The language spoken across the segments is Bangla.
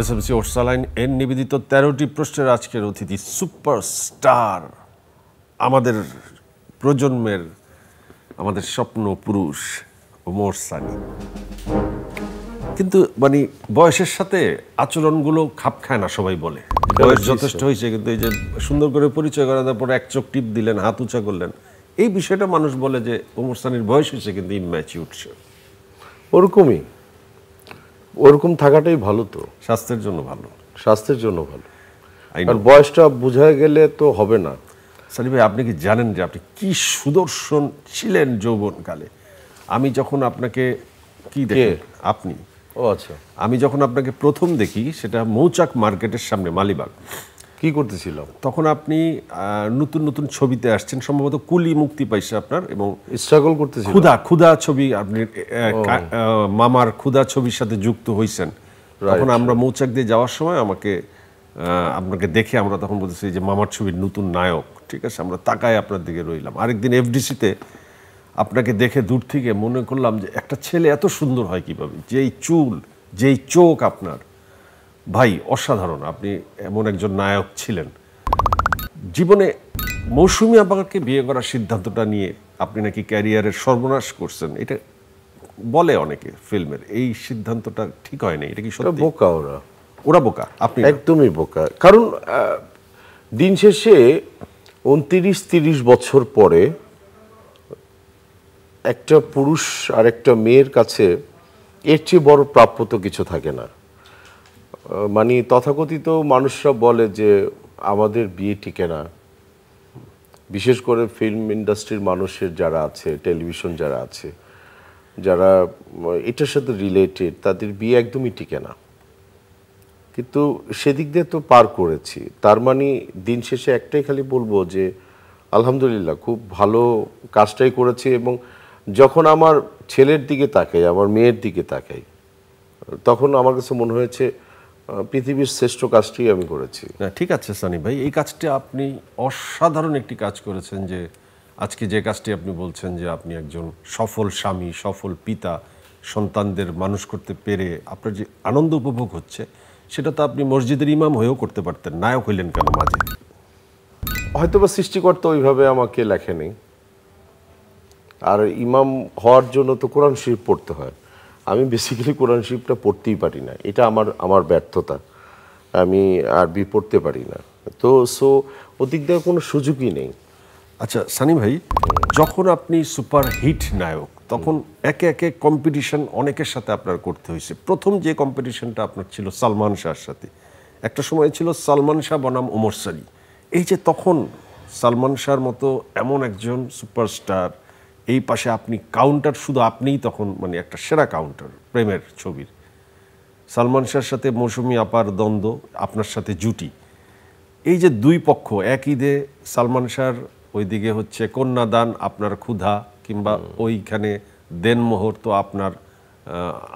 এসএমসি ওরসালাইন এর নিবেদিত ১৩টি প্রশ্নের আজকের অতিথি সুপারস্টার, আমাদের প্রজন্মের, আমাদের স্বপ্ন পুরুষ ওমর সানি। কিন্তু মানে বয়সের সাথে আচরণগুলো খাপ খায় না, সবাই বলে বয়স যথেষ্ট হয়েছে, কিন্তু এই যে সুন্দর করে পরিচয় করা দেওয়ার পর এক চোখ টিপ দিলেন, হাত উঁচা করলেন, এই বিষয়টা মানুষ বলে যে ওমর সানির বয়স হয়েছে কিন্তু ইম্যাচিউর। ওরকমই, ওরকম থাকাটাই ভালো, তো স্বাস্থ্যের জন্য ভালো, স্বাস্থ্যের জন্য ভালো। আর বয়সটা বোঝা গেলে তো হবে না। সানি ভাই, আপনি কি জানেন যে আপনি কি সুদর্শন ছিলেন যৌবনকালে? আমি যখন আপনাকে কি দেখি, আপনি আচ্ছা, আমি যখন আপনাকে প্রথম দেখি সেটা মৌচাক মার্কেটের সামনে মালিবাগ। কি করতেছিলাম তখন আপনি নতুন নতুন ছবিতে আসছেন, সম্ভবত কুলি মুক্তি পাইছে আপনার, এবং স্ট্রাগল করতেছিলাম। ক্ষুধা ছবি, আপনি মামার ক্ষুধা ছবির সাথে যুক্ত হয়েছেন। তখন আমরা মৌচাক দিয়ে যাওয়ার সময় আপনাকে দেখে আমরা তখন বলতেছি যে মামার ছবির নতুন নায়ক, ঠিক আছে? আমরা তাকায় আপনার দিকে রইলাম। আরেকদিন এফডিসিতে আপনাকে দেখে দূর থেকে মনে করলাম যে একটা ছেলে এত সুন্দর হয় কিভাবে, যেই চুল, যেই চোখ আপনার, ভাই অসাধারণ। আপনি এমন একজন নায়ক ছিলেন। জীবনে মৌসুমী আপাকে বিয়ে করার সিদ্ধান্তটা নিয়ে আপনি নাকি ক্যারিয়ারের সর্বনাশ করছেন, এটা বলে অনেকে ফিল্মের। এই সিদ্ধান্তটা ঠিক হয় না, এটা কি সত্যি? বোকা ওরা বোকা, আপনি একদমই বোকা। কারণ দিন শেষে 29-30 বছর পরে একটা পুরুষ আর একটা মেয়ের কাছে এর চেয়ে বড় প্রাপ্য তো কিছু থাকে না। মানে তথাকথিত মানুষরা বলে যে আমাদের বিয়ে টিকে না, বিশেষ করে ফিল্ম ইন্ডাস্ট্রির মানুষের যারা আছে, টেলিভিশন যারা আছে, যারা এটার সাথে রিলেটেড, তাদের বিয়ে একদমই টিকে না। কিন্তু সেদিক দিয়ে তো পার করেছি। তার মানে দিন শেষে একটাই খালি বলবো যে আলহামদুলিল্লাহ, খুব ভালো কাজটাই করেছি। এবং যখন আমার ছেলের দিকে তাকাই, আমার মেয়ের দিকে তাকাই, তখন আমার কাছে মনে হয়েছে পৃথিবীর শ্রেষ্ঠ কাজটি আমি করেছি। না, ঠিক আছে সানি ভাই, এই কাজটি আপনি অসাধারণ একটি কাজ করেছেন। যে আজকে যে কাজটি আপনি বলছেন যে আপনি একজন সফল স্বামী, সফল পিতা, সন্তানদের মানুষ করতে পেরে আপনার যে আনন্দ উপভোগ হচ্ছে, সেটা তো আপনি মসজিদের ইমাম হয়েও করতে পারতেন। নায়ক হইলেন কেন মাঝে? হয়তো বা সৃষ্টিকর্তা ওইভাবে আমাকে লেখেনি। আর ইমাম হওয়ার জন্য তো কোরআন শরীফ পড়তে হয়। আমি বেসিক্যালি কোরআন শরীফটা পড়তেই পারি না, এটা আমার ব্যর্থতা। আমি আরবি পড়তে পারি না, তো ওদিক দিয়ে কোনো সুযোগই নেই। আচ্ছা সানি ভাই, যখন আপনি সুপার হিট নায়ক, তখন একে একে কম্পিটিশন অনেকের সাথে আপনার করতে হয়েছে। প্রথম যে কম্পিটিশনটা আপনার ছিল সালমান শাহর সাথে, একটা সময় ছিল সালমান শাহ বনাম ওমর সানি। এই যে তখন সালমান শাহর মতো এমন একজন সুপারস্টার, এই পাশে আপনি কাউন্টার, শুধু আপনিই তখন মানে একটা সেরা কাউন্টার প্রেমের ছবির। সালমান শাহর সাথে মৌসুমী আপার দ্বন্দ্ব, আপনার সাথে জুটি, এই যে দুই পক্ষ এক ঈদে, সালমান শাহর ওইদিকে হচ্ছে কন্যাদান, আপনার ক্ষুধা, কিংবা ওইখানে দেনমোহর তো আপনার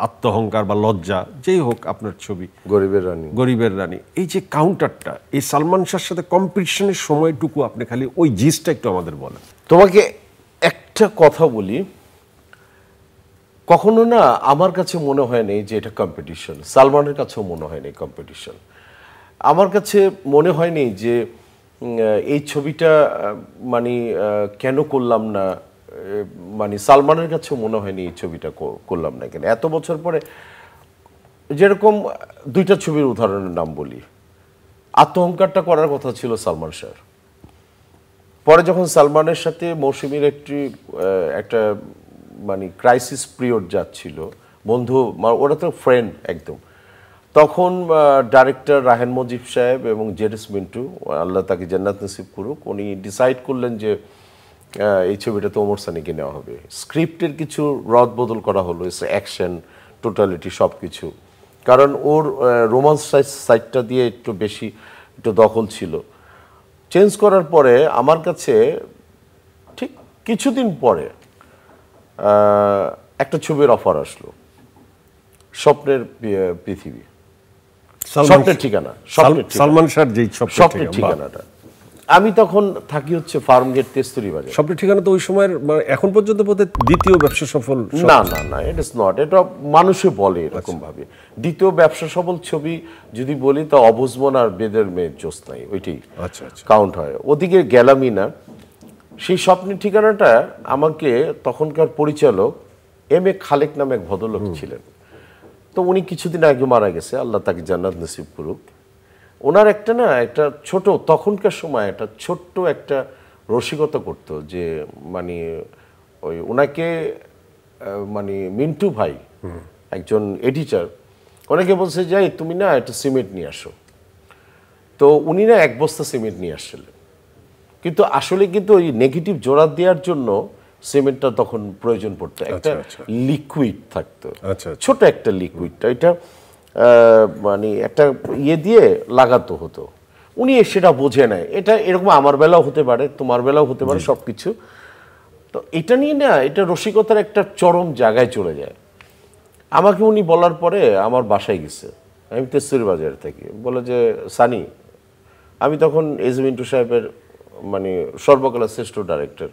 আত্মহংকার বা লজ্জা, যেই হোক আপনার ছবি গরিবের রানী। এই যে কাউন্টারটা, এই সালমান শাহর সাথে কম্পিটিশনের সময়টুকু আপনি খালি ওই জিসটা একটু আমাদের বলেন। তোমাকে একটা কথা বলি, কখনো না আমার কাছে মনে হয়নি যে এটা কম্পিটিশন, সালমানের কাছেও মনে হয়নি কম্পিটিশন। আমার কাছে মনে হয়নি যে এই ছবিটা মানে কেন করলাম না, মানে সালমানের কাছেও মনে হয়নি এই ছবিটা করলাম না কেন। এত বছর পরে যেরকম দুইটা ছবির উদাহরণের নাম বলি, আত্মহংকারটা করার কথা ছিল সালমান শাহর। পরে যখন সালমানের সাথে মৌসুমীর একটা মানে ক্রাইসিস পিরিয়ড যাচ্ছিল, বন্ধু, ওরা তো ফ্রেন্ড একদম, তখন ডাইরেক্টর রাহেন মজিব সাহেব এবং জেডএস মিন্টু, আল্লাহ তাকে জান্নাত নসিব করুক, উনি ডিসাইড করলেন যে এই ছবিটা তো ওমর সানিকে নেওয়া হবে। স্ক্রিপ্টের কিছু রদ বদল করা হলো, অ্যাকশন, টোটালিটি সব কিছু, কারণ ওর রোমান্স সাইডটা দিয়ে একটু দখল ছিল। চেঞ্জ করার পরে আমার কাছে ঠিক কিছুদিন পরে একটা ছবির অফার আসলো, স্বপ্নের পৃথিবী, স্বপ্নের ঠিকানা, সালমান শাহর যেই স্বপ্নের ঠিকানাটা। আমি তখন থাকি হচ্ছে ফার্ম গেট তেস্তুরি বাজার। স্বপ্নের ঠিকানা তো ওই সময়ের এখন পর্যন্ত বোধহয় দ্বিতীয় ব্যবসা সফল। না না না, ইট ইজ নট। এটা মানুষে বলে এরকম ভাবে। দ্বিতীয় ব্যবসা সফল ছবি যদি বলি তা অবুঝমন আর বেদের মেয়ের জ্যোৎস্নাই, ওইটাই কাউন্ট হয়। ওদিকে গেলামই না। সেই স্বপ্নের ঠিকানাটা আমাকে তখনকার পরিচালক এম এ খালেক নামে এক ভদ্রলোক ছিলেন। তো উনি কিছুদিন আগে মারা গেছে, আল্লাহ তাকে জান্নাত নসিব করুক। ওনার একটা ছোট, তখনকার সময় একটা ছোট্ট একটা রসিকতা করতো যে মানে ওই ওনাকে মানে মিন্টু ভাই একজন এডিটর ওনাকে বলছে যে তুমি না একটা সিমেন্ট নিয়ে আসো। তো উনি না 1 বস্তা সিমেন্ট নিয়ে আসছিলেন, কিন্তু আসলে কিন্তু ওই নেগেটিভ জোড়া দেওয়ার জন্য সিমেন্টটা তখন প্রয়োজন পড়তো, একটা লিকুইড থাকতো, ছোট একটা লিকুইডটা, এটা মানে একটা ইয়ে দিয়ে লাগাতে হতো। উনি সেটা বোঝে নাই। এটা এরকম আমার বেলাও হতে পারে, তোমার বেলাও হতে পারে, সব কিছু। তো এটা নিয়ে না, এটা রসিকতার একটা চরম জায়গায় চলে যায়। আমাকে উনি বলার পরে আমার বাসায় গেছে, আমি তেস্তুরি বাজার থেকে, বলে যে সানি, আমি তখন এস মিন্টু সাহেবের মানে সর্বকালের শ্রেষ্ঠ ডাইরেক্টর,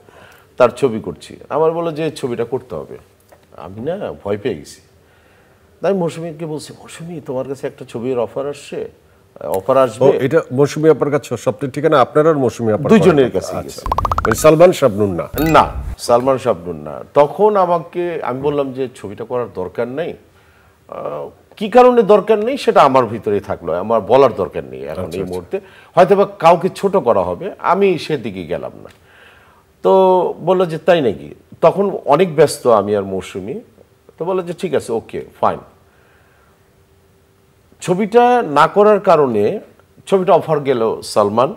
তার ছবি করছি। আমার বলে যে ছবিটা করতে হবে। আমি না ভয় পেয়ে গেছি। তাই মৌসুমীকে বলছি, মৌসুমী তোমার কাছে একটা ছবির অফার আসছে, অফার আসবে। এটা মৌসুমী আপার কাছে স্বপ্নের ঠিকানা আপনার আর মৌসুমী আপা দুজনের কাছে গেছে। মানে সালমান শাবনুর না? না, সালমান শাবনুর না। তখন আমাকে আমি বললাম যে ছবিটা করার দরকার নেই। কি কারণে দরকার নেই সেটা আমার ভিতরেই থাকলো, আমার বলার দরকার নেই এখন এই মুহূর্তে। হয়তো বা কাউকে ছোট করা হবে, আমি সেদিকে গেলাম না। তো বললো যে তাই নাকি? তখন অনেক ব্যস্ত আমি আর মৌসুমী। তো বললো যে ঠিক আছে, ওকে ফাইন। ছবিটা না করার কারণে ছবিটা অফার গেল সালমান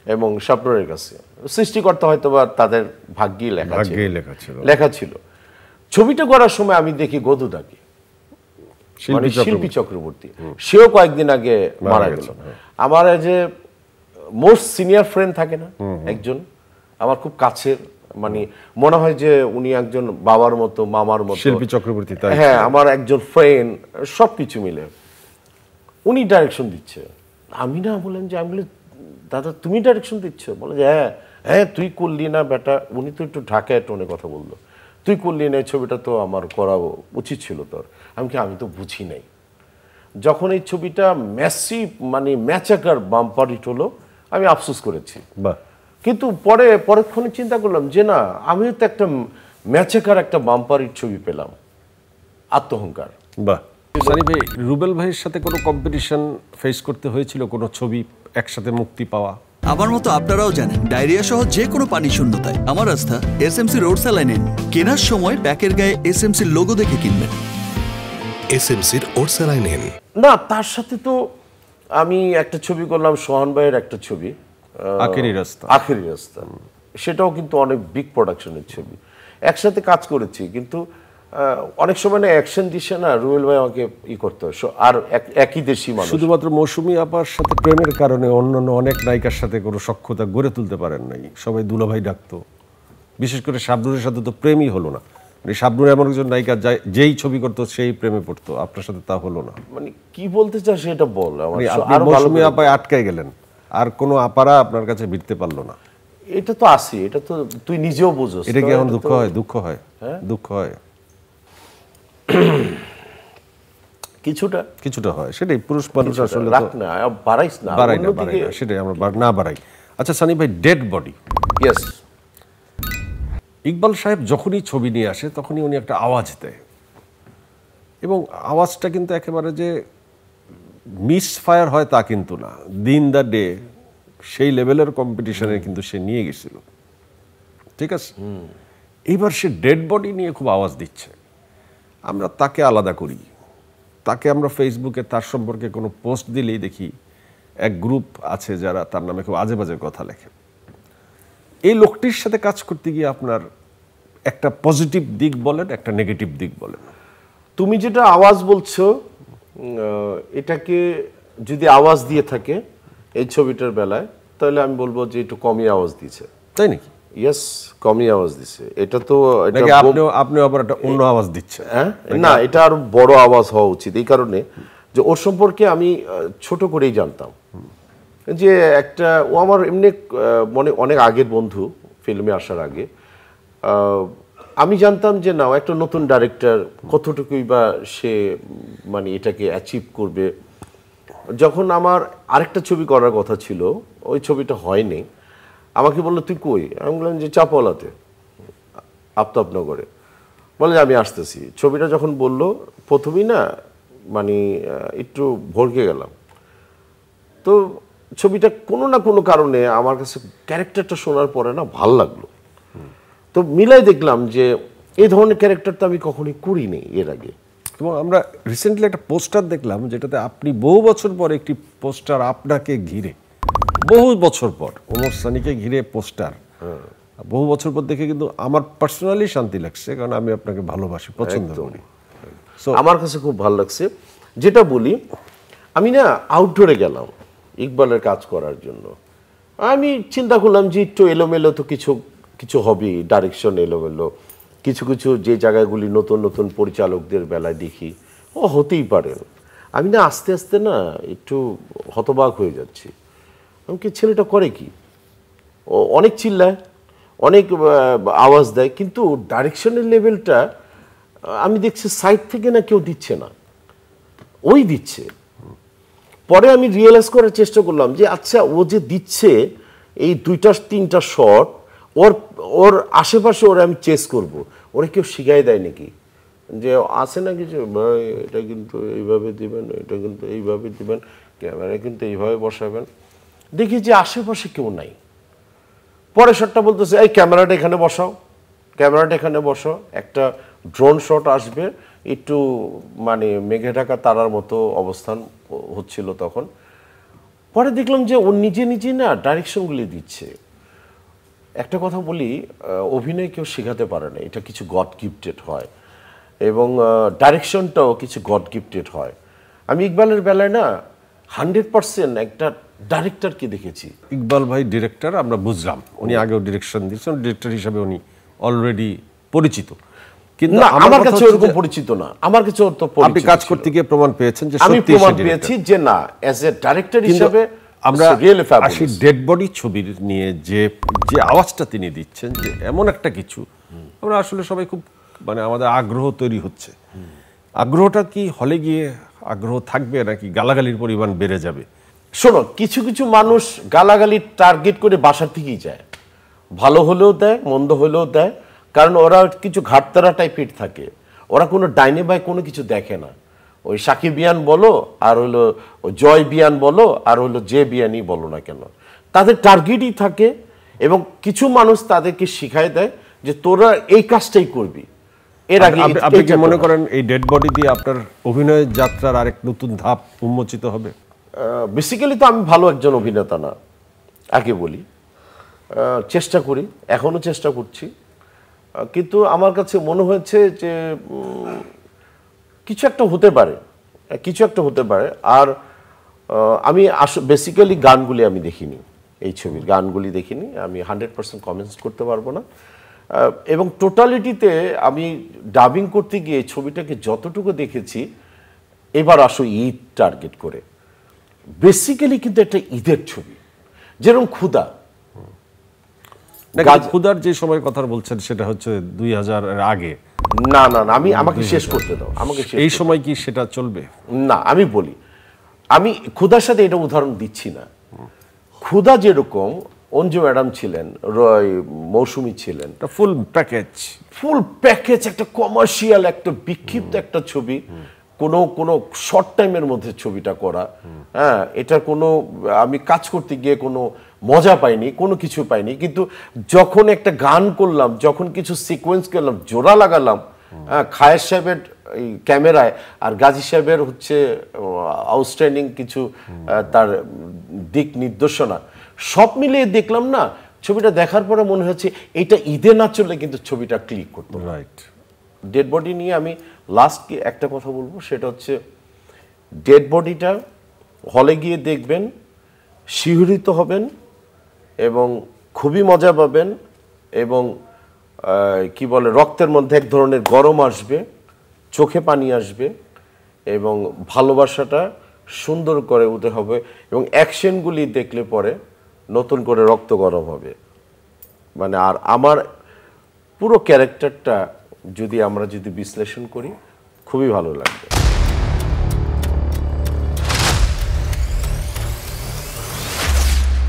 এবং শাবনুরের কাছে। সৃষ্টিকর্তা হয়তো বা তাদের ভাগ্যেই লেখা ছিল। ছবিটা করার সময় আমি দেখি গদুদাকে, শিল্পী চক্রবর্তী, সেও কয়েকদিন আগে মারা গেল। আমার যে মোস্ট সিনিয়র ফ্রেন্ড থাকে না একজন, আমার খুব কাছের, মানে মনে হয় যে উনি একজন বাবার মতো, মামার মতো, শিল্পী চক্রবর্তী। হ্যাঁ, আমার একজন ফ্রেন্ড, সবকিছু মিলে উনি ডাইরেকশন দিচ্ছে। আমি না বললাম যে, আমি বলি দাদা তুমি ডাইরেকশন দিচ্ছ? বলে যে হ্যাঁ হ্যাঁ, তুই করলি না বেটা। উনি তো একটু ঢাকায় টোনে কথা বললো, তুই করলি না, ছবিটা তো আমার করা উচিত ছিল তোর। আমি তো বুঝি নাই। যখন এই ছবিটা ম্যাসিভ মানে ম্যাচাকার বাম্পার হিট হলো, আমি আফসোস করেছি। কিন্তু পরক্ষণে চিন্তা করলাম যে না, আমিও তো একটা ম্যাচাকার একটা বাম্পার হিট ছবি পেলাম, আত্মহংকার। বাহ। সানি ভাই, রুবেল ভাইয়ের সাথে কোনো কম্পিটিশন ফেস করতে হয়েছিল কোনো ছবি একসাথে মুক্তি পাওয়া? আমার মতো আপনারাও জানেন, ডায়রিয়া সহ যে কোনো পানি শূন্যতায় আমার আস্থা এসএমসি রোড স্যালাইন। কেনার সময় প্যাকের গায়ে এসএমসির লোগো দেখে কিনবেন। এসএমসির ওর স্যালাইন। না, তার সাথে তো আমি একটা ছবি করলাম, সোহান ভাইয়ের একটা ছবি, আখেরি রাস্তা। সেটাও কিন্তু অনেক বিগ প্রোডাকশনের ছবি, একসাথে কাজ করেছি। কিন্তু অনেক সময় না অ্যাকশন দিচ্ছে না, রুবেল ভাই আমাকে করতে হয়। আর একই দেশি মানুষ, শুধুমাত্র মৌসুমী আপার সাথে প্রেমের কারণে অন্যান্য অনেক নায়িকার সাথে কোনো সখ্যতা গড়ে তুলতে পারেন নাই। সবাই দুলাভাই ডাকতো, বিশেষ করে শাবনুরের সাথে তো প্রেমই হলো না। মানে শাবনুর এমন একজন নায়িকা যেই ছবি করতো সেই প্রেমে পড়তো, আপনার সাথে তা হলো না। মানে কি বলতে চাও সেটা বল। মৌসুমী আপায় আটকাই গেলেন, আর কোনো আপারা আপনার কাছে ভিড়তে পারলো না। এটা তো আসি, এটা তো তুই নিজেও বুঝোস। এটা কি এখন দুঃখ হয়? দুঃখ হয় কিছুটা হয়, সেটাই। পুরুষ মানুষ আসলে বাড়াই না, সেটাই আমরা না বাড়াই। আচ্ছা সানি ভাই, ডেড বডি, ইকবাল সাহেব যখনই ছবি নিয়ে আসে তখনই উনি একটা আওয়াজ দেয়, এবং আওয়াজটা কিন্তু একেবারে যে মিস ফায়ার হয় তা কিন্তু না। দিন দ্য ডে সেই লেভেলের কম্পিটিশনে কিন্তু সে নিয়ে গেছিল, ঠিক আছে। এইবার সে ডেড বডি নিয়ে খুব আওয়াজ দিচ্ছে। আমরা তাকে আলাদা করি, তাকে আমরা ফেসবুকে তার সম্পর্কে কোনো পোস্ট দিলেই দেখি এক গ্রুপ আছে যারা তার নামে খুব আজে বাজে কথা লেখে। এই লোকটির সাথে কাজ করতে গিয়ে আপনার একটা পজিটিভ দিক বলেন, একটা নেগেটিভ দিক বলেন। তুমি যেটা আওয়াজ বলছো, এটাকে যদি আওয়াজ দিয়ে থাকে এই ছবিটার বেলায়, তাহলে আমি বলবো যে একটু কমই আওয়াজ দিয়েছে। তাই নাকি? ইয়েস, কমই আওয়াজ দিছে। এটা তো আপনি আবার একটা অন্য আওয়াজ দিচ্ছেন। না, এটা আরো বড় আওয়াজ হওয়া উচিত, এই কারণে যে ওর সম্পর্কে আমি ছোট করেই জানতাম। যে একটা ও আমার এমনি অনেক আগের বন্ধু, ফিল্মে আসার আগে আমি জানতাম যে না, একটা নতুন ডাইরেক্টর কতটুকুই বা সে মানে এটাকে অ্যাচিভ করবে। যখন আমার আরেকটা ছবি করার কথা ছিল, ওই ছবিটা হয়নি, আমাকে বললো তুই কই? আমি বললাম যে চাপাওয়ালাতে, আফতাবনগরে। বলে যে আমি আসতেছি। ছবিটা যখন বললো, প্রথমেই না মানে একটু ভড়কে গেলাম। তো ছবিটা কোনো না কোনো কারণে আমার কাছে ক্যারেক্টারটা শোনার পরে না ভাল লাগলো। তো মিলাই দেখলাম যে এই ধরনের ক্যারেক্টার তো আমি কখনোই করিনি এর আগে। এবং আমরা রিসেন্টলি একটা পোস্টার দেখলাম, যেটাতে আপনি বহু বছর পর একটি পোস্টার আপনাকে ঘিরে, বহু বছর পর ওমর সানিকে ঘিরে পোস্টার, বহু বছর পর দেখে কিন্তু আমার পার্সোনালি শান্তি লাগছে, কারণ আমি আপনাকে ভালোবাসি, পছন্দ করি। আমার কাছে খুব ভালো লাগছে। যেটা বলি, আমি না আউটডোরে গেলাম ইকবালের কাজ করার জন্য। আমি চিন্তা করলাম যে একটু এলোমেলো তো কিছু কিছু হবে, ডাইরেকশন এলোমেলো, কিছু কিছু যে জায়গাগুলি নতুন নতুন পরিচালকদের বেলায় দেখি, ও হতেই পারে। আমি না আস্তে আস্তে না একটু হতবাক হয়ে যাচ্ছি। আমি কি, ছেলেটা করে কি? ও অনেক চিল্লায়, অনেক আওয়াজ দেয়, কিন্তু ডাইরেকশনের লেভেলটা আমি দেখছি সাইড থেকে না কেউ দিচ্ছে না, ওই দিচ্ছে। পরে আমি রিয়েলাইজ করার চেষ্টা করলাম যে আচ্ছা, ও যে দিচ্ছে এই 2-3টা শট, ওর আশেপাশে ওরা আমি চেস করব, ওরা কেউ শিখাই দেয় নাকি যে আসে না কিছু, ভাই এটা কিন্তু এইভাবে দিবেন, এটা কিন্তু এইভাবে দিবেন, ক্যামেরা কিন্তু এইভাবে বসাবেন। দেখি যে আশেপাশে কেউ নাই। পরে শটটা বলতেছে এই ক্যামেরাটা এখানে বসাও, ক্যামেরাটা এখানে বসাও। একটা ড্রোন শট আসবে, একটু মানে মেঘে ঢাকা তারার মতো অবস্থান হচ্ছিল তখন। পরে দেখলাম যে ও নিজে নিজে না ডাইরেকশনগুলি দিচ্ছে। একটা কথা বলি, অভিনয় কেউ শেখাতে পারে না, এটা কিছু গড গিফটেড হয়, এবং ডাইরেকশনটাও কিছু গড গিফটেড হয়। আমি ইকবালের বেলায় না 100% একটা ডাইরেক্টরকে দেখেছি। ইকবাল ভাই ডিরেক্টর, আমরা বুঝলাম, উনি আগেও ডিরেকশন দিয়েছেন, ডিরেক্টর হিসাবে উনি অলরেডি পরিচিত। কিন্তু না, আমার কাছে ওরকম পরিচিত না, আমার কাছে ওর তো আপনি কাজ করতে গিয়ে প্রমাণ পেয়েছেন যে আমি সত্যি প্রমাণ পেয়েছি যে না, অ্যাজ এ ডাইরেক্টর হিসেবে আমরা আসি ডেড বডি ছবির নিয়ে যে যে আওয়াজটা তিনি দিচ্ছেন, যে এমন একটা কিছু, আমরা আসলে সবাই খুব মানে আমাদের আগ্রহ তৈরি হচ্ছে। আগ্রহটা কি হলে গিয়ে আগ্রহ থাকবে, নাকি গালাগালির পরিমাণ বেড়ে যাবে? শোনো, কিছু কিছু মানুষ গালাগালি টার্গেট করে বাসার থেকেই যায়, ভালো হলেও দেয়, মন্দ হলেও দেয়, কারণ ওরা কিছু ঘাটতারা টাইপের থাকে, ওরা কোনো ডাইনে বাই কোনো কিছু দেখে না। ওই সাকিব বিয়ান বলো, আর হলো জয় বিয়ান বলো, আর হলো যে বিয়ানই বলো না কেন, তাদের টার্গেটই থাকে। এবং কিছু মানুষ তাদেরকে শিখায় দেয় যে তোরা এই কাজটাই করবি। এর আগে আপনি কি মনে করেন এই ডেড বডি দিয়ে আপনার অভিনয় যাত্রার আরেক নতুন ধাপ উন্মোচিত হবে? বেসিক্যালি তো আমি ভালো একজন অভিনেতা না, আগে বলি। চেষ্টা করি, এখনো চেষ্টা করছি, কিন্তু আমার কাছে মনে হয়েছে যে কিছু একটা হতে পারে, কিছু একটা হতে পারে। আর আমি বেসিক্যালি গানগুলি আমি দেখিনি, এই ছবির গানগুলি দেখিনি, আমি 100% কমেন্টস করতে পারবো না। এবং টোটালিটিতে আমি ডাবিং করতে গিয়ে ছবিটাকে যতটুকু দেখেছি, এবার আসো ঈদ টার্গেট করে, বেসিক্যালি কিন্তু একটা ঈদের ছবি, যেরকম ক্ষুধা। ক্ষুধার যে সময় কথা বলছেন সেটা হচ্ছে 2000 এর আগে। না না না, আমাকে শেষ করতে দাও, আমাকে এই সময় কি সেটা চলবে? না, আমি বলি, আমি ক্ষুধার সাথে এটা উদাহরণ দিচ্ছি না। ক্ষুধা যেরকম অঞ্জু ম্যাডাম ছিলেন, মৌসুমী ছিলেন, ফুল প্যাকেজ, একটা কমার্শিয়াল, একটা বিক্ষিপ্ত একটা ছবি, কোনো শর্ট টাইমের মধ্যে ছবিটা করা। হ্যাঁ, এটা কোনো আমি কাজ করতে গিয়ে কোনো মজা পাইনি, কোনো কিছু পাইনি। কিন্তু যখন একটা গান করলাম, যখন কিছু সিকোয়েন্স করলাম, জোড়া লাগালাম, হ্যাঁ, খায়ের সাহেবের এই ক্যামেরায় আর গাজী সাহেবের হচ্ছে আউটস্ট্যান্ডিং কিছু তার দিক নির্দেশনা, সব মিলিয়ে দেখলাম না, ছবিটা দেখার পরে মনে হচ্ছে এইটা ঈদে না চললে কিন্তু ছবিটা ক্লিক করতো। রাইট। ডেড বডি নিয়ে আমি লাস্ট একটা কথা বলবো, সেটা হচ্ছে ডেড বডিটা হলে গিয়ে দেখবেন, শিহরিত হবেন এবং খুবই মজা পাবেন, এবং কি বলে, রক্তের মধ্যে এক ধরনের গরম আসবে, চোখে পানি আসবে, এবং ভালোবাসাটা সুন্দর করে উঠে হবে এবং অ্যাকশনগুলি দেখলে পরে নতুন করে রক্ত গরম হবে। মানে আর আমার পুরো ক্যারেক্টারটা আমরা যদি বিশ্লেষণ করি খুবই ভালো লাগবে।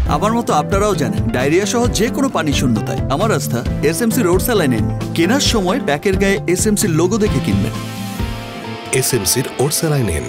আমার মতো আপনারাও জানেন ডায়রিয়া সহ যে কোনো পানি শূন্যতায় আমার আস্থা এসএমসি রোড স্যালাইনিন। কেনার সময় প্যাকের গায়ে এসএমসির লোগো দেখে কিনবেন। এসএমসির ওরসালাইন।